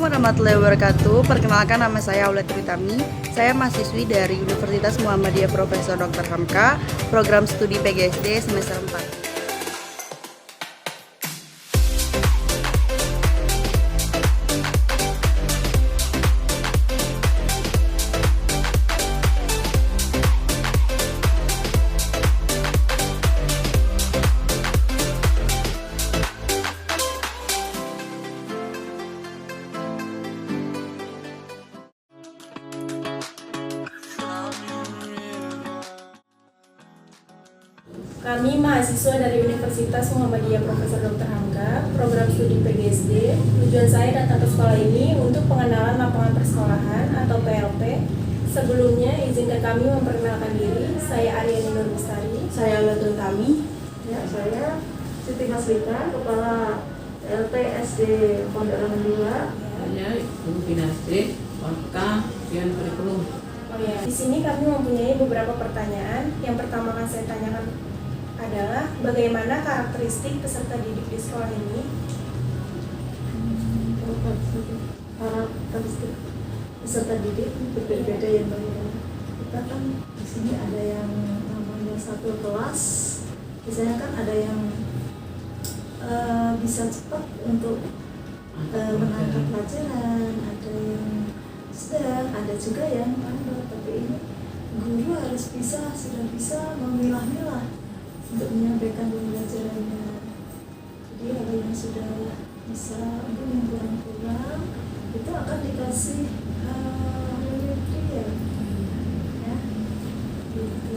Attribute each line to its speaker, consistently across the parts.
Speaker 1: warahmatullahi wabarakatuh. Perkenalkan, nama saya Aulia Tritami. Saya mahasiswi dari Universitas Muhammadiyah Profesor Dr. Hamka, program studi PGSD semester 4.
Speaker 2: Kami mahasiswa dari Universitas Muhammadiyah Profesor Dr. Hamka, program studi PGSD. Tujuan saya datang ke sekolah ini untuk pengenalan lapangan persekolahan atau PLP. Sebelumnya, izinkan kami memperkenalkan diri. Saya Aryani Nur Bestari.
Speaker 3: Saya Aulia Tritami. Ya, saya Siti Masrika, Kepala PLP SD Pondok Rangon 2.
Speaker 4: Saya Ibu Binasti, Warga Pian Kurikulum.
Speaker 2: Oh ya, di sini kami mempunyai beberapa pertanyaan. Yang pertama akan saya tanyakan adalah bagaimana karakteristik peserta didik di sekolah ini?
Speaker 3: Karakteristik peserta didik berbeda ya Mbak. Kita kan di sini ada yang namanya satu kelas. Biasanya kan ada yang bisa cepat untuk menangkap pelajaran, ada yang sedang, ada juga yang lambat. Tapi ini guru harus sudah bisa memilah-milah untuk menyampaikan pembelajarannya. Jadi ada yang sudah bisa, ada yang kurang-kurang, itu akan dikasih remedi ya, gitu.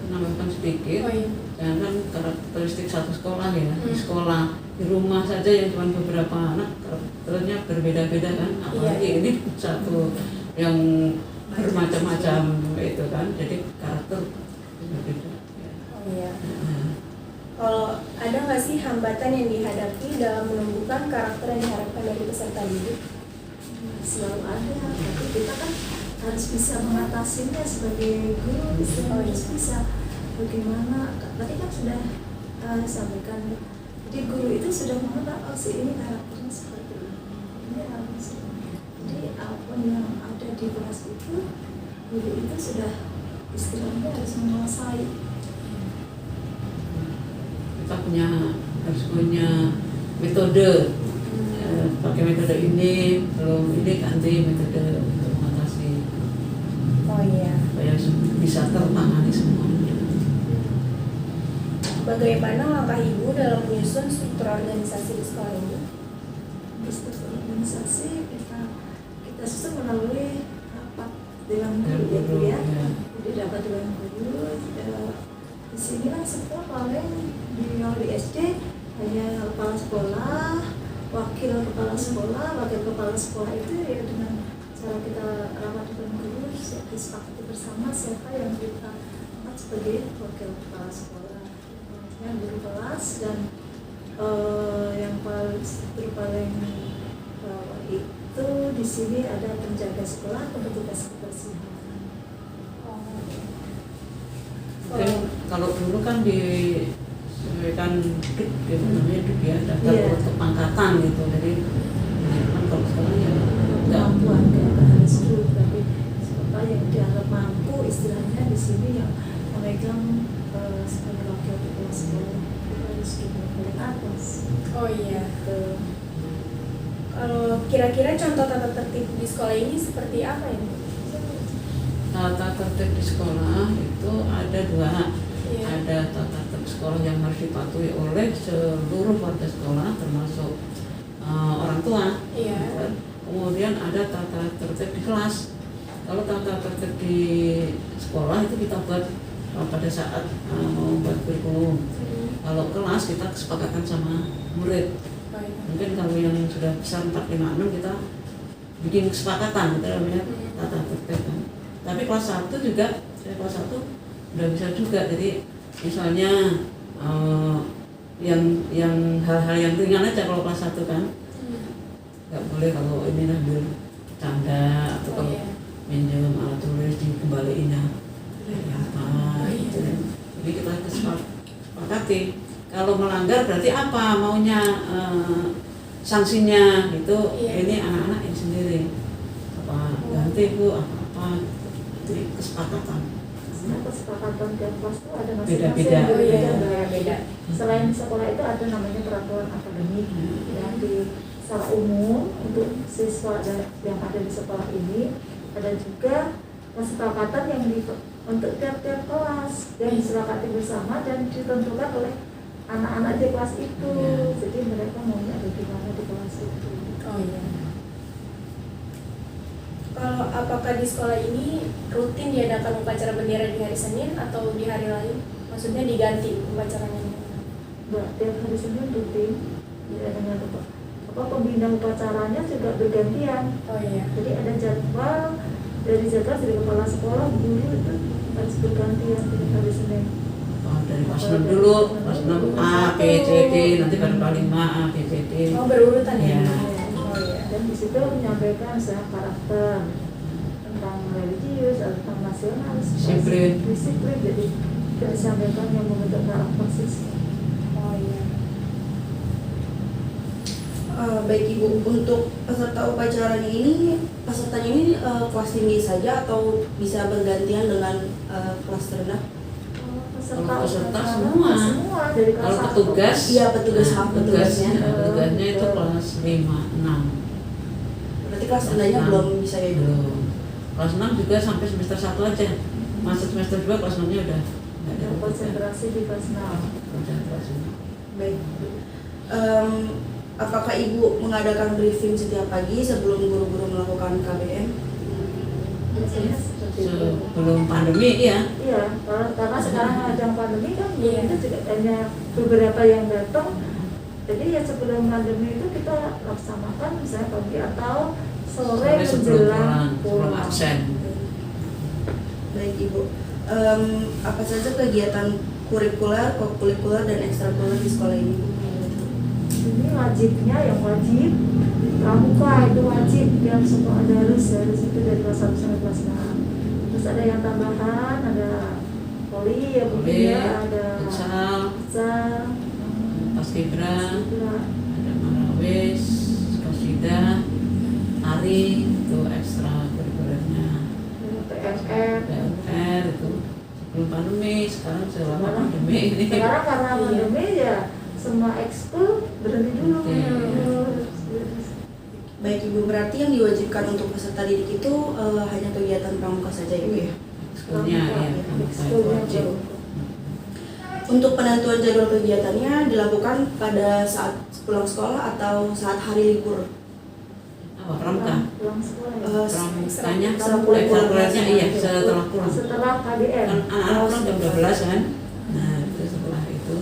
Speaker 4: Menambahkan sedikit,
Speaker 2: Oh iya.
Speaker 4: jangan karakteristik satu sekolah ya. Di sekolah, di rumah saja yang cuma beberapa anak, karakternya berbeda-beda kan. Apalagi ini satu yang bermacam-macam itu kan, jadi karakter berbeda.
Speaker 2: Oh iya. Kalau ada nggak sih hambatan yang dihadapi dalam menumbuhkan karakter yang diharapkan dari peserta didik?
Speaker 3: Selalu ada, tapi kita kan harus bisa mengatasinya sebagai guru, harus bisa bagaimana. Tadi kan sudah sampaikan, jadi guru itu sudah mengenal, oh si ini karakternya seperti ini harus. Jadi apa yang ada di kelas itu, guru itu sudah istilahnya harus menguasai.
Speaker 4: Kita harus punya metode, pakai metode ini, belum ini ganti metode untuk mengatasi.
Speaker 2: Oh iya.
Speaker 4: Supaya bisa tertangani semua.
Speaker 2: Bagaimana langkah ibu dalam menyusun struktur organisasi di sekolah ini?
Speaker 3: Struktur organisasi kita susun melalui rapat dewan guru ya. Jadi rapat dewan guru. Di sini kan semua paling di SD hanya kepala sekolah, wakil kepala sekolah itu ya dengan cara kita rapat dewan guru disepakati bersama siapa yang kita angkat sebagai wakil kepala sekolah. Yang guru kelas dan yang paling bawah itu di sini ada penjaga sekolah, petugas kebersihan.
Speaker 4: Mungkin kalau dulu kan disesuaikan DUK, namanya DUK ya, daftar urut kepangkatan gitu. Jadi kan kalau sekarang ya
Speaker 3: kemampuan nggak harus dulu, tapi siapa yang dianggap mampu istilahnya di sini yang memegang sebagai wakil kepala sekolah itu harus paling atas.
Speaker 2: Oh iya. Kalau kira-kira contoh tata tertib di sekolah ini seperti apa ya?
Speaker 4: Tata tertib di sekolah itu ada dua.
Speaker 2: Iya.
Speaker 4: Ada tata tertib sekolah yang harus dipatuhi oleh seluruh warga sekolah termasuk orang tua.
Speaker 2: Iya.
Speaker 4: Kemudian ada tata tertib di kelas. Kalau tata tertib di sekolah itu kita buat pada saat mau buat kurikulum. Kalau kelas kita kesepakatan sama murid.
Speaker 2: Oh iya.
Speaker 4: Mungkin kalau yang sudah besar 4, 5, 6 kita bikin kesepakatan, kita namanya tata tertib kan. Tapi kelas 1 juga, kelas 1 udah bisa juga. Jadi misalnya yang hal-hal yang ringan aja kalau kelas 1 kan. Nggak boleh kalau ini ambil canda atau kalau minjem alat tulis dikembaliin ya apa gitu. Jadi kita kesepakati kalau melanggar berarti apa maunya sanksinya itu
Speaker 2: Iya.
Speaker 4: ini anak-anak ini sendiri apa ganti Bu apa itu kesepakatan.
Speaker 3: Karena kesepakatan tiap kelas itu ada
Speaker 4: Beda-beda.
Speaker 3: masing-masing
Speaker 2: Oh iya,
Speaker 3: beda.
Speaker 2: beda.
Speaker 3: Selain di sekolah itu ada namanya peraturan akademik yang secara umum untuk siswa yang ada di sekolah ini. Ada juga kesepakatan yang untuk tiap-tiap kelas yang disepakati bersama dan ditentukan oleh anak-anak di kelas itu. Jadi mereka maunya ada gimana di kelas itu.
Speaker 2: Oh iya. Kalau apakah di sekolah ini rutin diadakan upacara bendera di hari Senin atau di hari lain? Maksudnya diganti upacaranya?
Speaker 3: Enggak, tiap hari Senin rutin. Tidak dengan pembina upacaranya juga bergantian.
Speaker 2: Oh iya.
Speaker 3: Jadi ada jadwal dari kepala sekolah, guru itu harus bergantian di hari Senin.
Speaker 4: Oh, dari kelas 6 dulu, kelas 6 A, B, C, D, nanti baru kelas 5 A, B, C, D.
Speaker 2: Oh berurutan ya?
Speaker 4: Iya.
Speaker 2: Oh iya.
Speaker 3: Dan di situ menyampaikan saya karakter tentang religius atau tentang nasionalis, disiplin. Jadi kita disampaikan yang membentuk karakter siswa.
Speaker 2: Oh iya.
Speaker 1: Baik Ibu, untuk peserta upacaranya ini, pesertanya ini kelas tinggi saja atau bisa bergantian dengan kelas rendah?
Speaker 4: Kalau peserta
Speaker 3: semua dari kelas
Speaker 4: Kalau
Speaker 3: 1.
Speaker 4: petugas,
Speaker 1: Iya, petugas
Speaker 4: petugasnya
Speaker 1: petugasnya.
Speaker 4: itu kelas 5, 6.
Speaker 1: Berarti kelas rendahnya
Speaker 4: Kelas
Speaker 1: belum
Speaker 4: 6.
Speaker 1: bisa ya Ibu?
Speaker 4: Belum. Kelas 6 juga sampai semester 1 aja. Masuk semester 2 kelas 6-nya udah nggak ada
Speaker 3: Konsentrasi di kelas 6.
Speaker 4: konsentrasi.
Speaker 1: Baik. Apakah Ibu mengadakan briefing setiap pagi sebelum guru-guru melakukan KBM?
Speaker 3: Biasanya seperti itu.
Speaker 4: Sebelum pandemi ya.
Speaker 3: Iya, karena sekarang ada pandemi kan,
Speaker 2: Iya.
Speaker 3: itu juga hanya beberapa yang datang. Jadi ya sebelum pandemi itu kita laksanakan misalnya pagi atau sore
Speaker 4: Sebelum
Speaker 3: menjelang
Speaker 4: sebelum absen.
Speaker 1: Baik Ibu. Apa saja kegiatan kurikuler, kokurikuler, dan ekstrakurikuler di sekolah ini?
Speaker 3: Ini wajibnya yang wajib pramuka itu wajib yang semua harus itu dari kelas 1 sampai kelas 6. Terus ada yang tambahan, ada poli ya mungkin ya, ada
Speaker 4: futsal, paskibra,
Speaker 3: juga
Speaker 4: ada marawis, qasidah, tari itu ekstra kurikulernya.
Speaker 3: PNR.
Speaker 4: PNR itu sebelum pandemi, sekarang selama pandemi ini.
Speaker 3: Sekarang karena pandemi ya semua ekskul berhenti dulu.
Speaker 1: Baik Ibu, berarti yang diwajibkan untuk peserta didik itu hanya kegiatan pramuka saja Ibu ya?
Speaker 4: Sekolahnya ya,
Speaker 3: Ekskulnya
Speaker 4: wajib.
Speaker 1: Untuk penentuan jadwal kegiatannya dilakukan pada saat pulang sekolah atau saat hari libur?
Speaker 4: Apa pramuka?
Speaker 3: Pulang sekolah ya.
Speaker 4: Pramukanya,
Speaker 1: Ekstrakurikulernya,
Speaker 4: iya setelah pulang.
Speaker 3: Setelah KBM.
Speaker 4: Kan anak-anak pulang jam 12 kan. Nah, itu setelah itu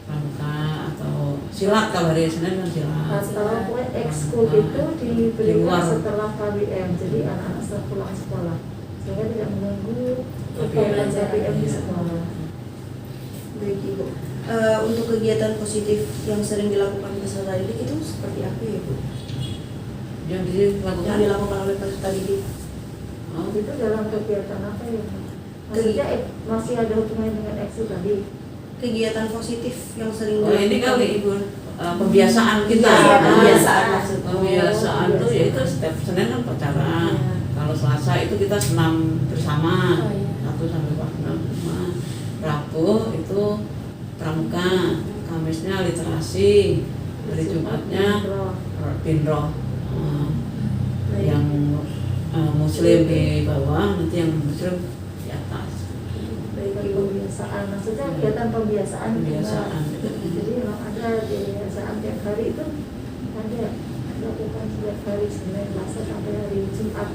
Speaker 4: pramuka atau silat kalau hari Senin kan silat.
Speaker 3: Setelah ekskul itu
Speaker 4: Di
Speaker 3: diberikan
Speaker 4: luar.
Speaker 3: setelah KBM. Jadi anak-anak setelah pulang sekolah sehingga tidak mengganggu
Speaker 4: KBM.
Speaker 3: kegiatan KBM di sekolah.
Speaker 1: Baik Ibu. Untuk kegiatan positif yang sering dilakukan peserta didik itu seperti apa ya Ibu?
Speaker 4: Yang
Speaker 1: Yang
Speaker 4: dilakukan
Speaker 1: dilakukan oleh peserta didik?
Speaker 3: Itu dalam kegiatan apa ya? Maksudnya masih ada hubungannya dengan ekskul tadi.
Speaker 1: Kegiatan positif yang sering
Speaker 4: Oh ini kali Ibu, pembiasaan kita.
Speaker 1: Iya,
Speaker 4: Nah,
Speaker 1: pembiasaan maksudnya.
Speaker 4: Pembiasaan tuh ya itu setiap Senin kan pacaran.
Speaker 3: Iya.
Speaker 4: Kalau Selasa itu kita senam bersama.
Speaker 2: Oh, iya.
Speaker 4: 1 sampai 4 bersama. Rabu itu pramuka, Kamisnya literasi, hari Jumatnya binroh. Yang Muslim di bawah, nanti yang Muslim di atas.
Speaker 3: Baik pembiasaan, maksudnya kegiatan pembiasaan.
Speaker 4: Pembiasaan.
Speaker 3: Jadi memang ada pembiasaan tiap hari itu ada dilakukan setiap hari Senin, Selasa sampai hari Jumat.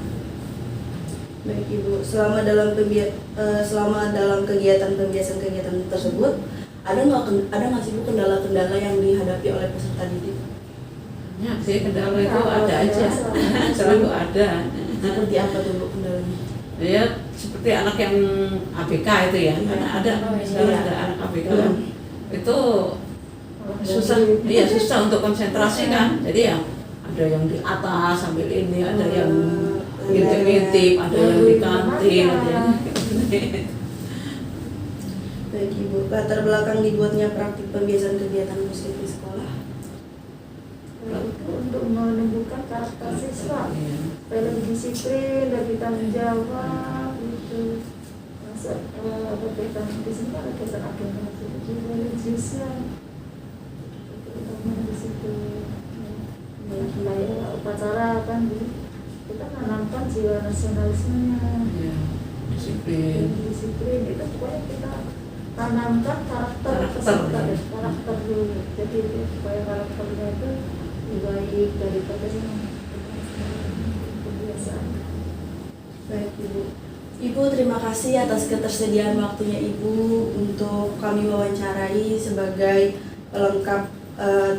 Speaker 1: Baik Ibu, selama dalam kegiatan-kegiatan tersebut ada nggak sih Bu kendala-kendala yang dihadapi oleh peserta didik?
Speaker 4: Ya sih kendala itu
Speaker 3: Ya,
Speaker 4: ada aja, selalu ada.
Speaker 1: Seperti apa tuh Bu kendalanya?
Speaker 4: Ya seperti anak yang ABK itu ya, karena ada misalnya ada anak ABK itu susah, iya susah untuk konsentrasi kan. Jadi ya ada yang di atas sambil ini, ada yang ngintip-ngintip, ada yang di kantin, ada yang
Speaker 1: Baik Ibu, latar belakang dibuatnya praktik pembiasaan kegiatan musik di sekolah.
Speaker 3: untuk menumbuhkan karakter siswa
Speaker 4: Iya.
Speaker 3: supaya lebih disiplin, lebih tanggung jawab gitu. Masa kegiatan di sini kan kegiatan agama juga religiusnya, terutama di situ. Kayak upacara kan kita menanamkan jiwa nasionalismenya,
Speaker 4: Iya. Disiplin.
Speaker 3: disiplin itu pokoknya kita tanamkan karakter
Speaker 4: Karakter,
Speaker 3: peserta
Speaker 4: ya.
Speaker 3: karakter dulu, jadi supaya karakternya itu lebih baik daripada yang kebiasaan.
Speaker 1: Baik Ibu. Ibu terima kasih atas ketersediaan waktunya Ibu untuk kami wawancarai sebagai pelengkap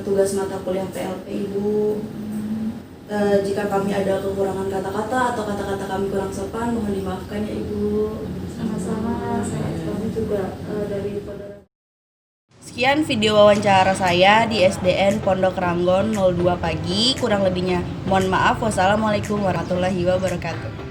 Speaker 1: tugas mata kuliah PLP Ibu. Jika kami ada kekurangan kata-kata atau kata-kata kami kurang sopan, mohon dimaafkan ya Ibu.
Speaker 3: Sama-sama, kami juga dari Pondok.
Speaker 1: Sekian video wawancara saya di SDN Pondok Ranggon 02 pagi. Kurang lebihnya mohon maaf. Wassalamualaikum warahmatullahi wabarakatuh.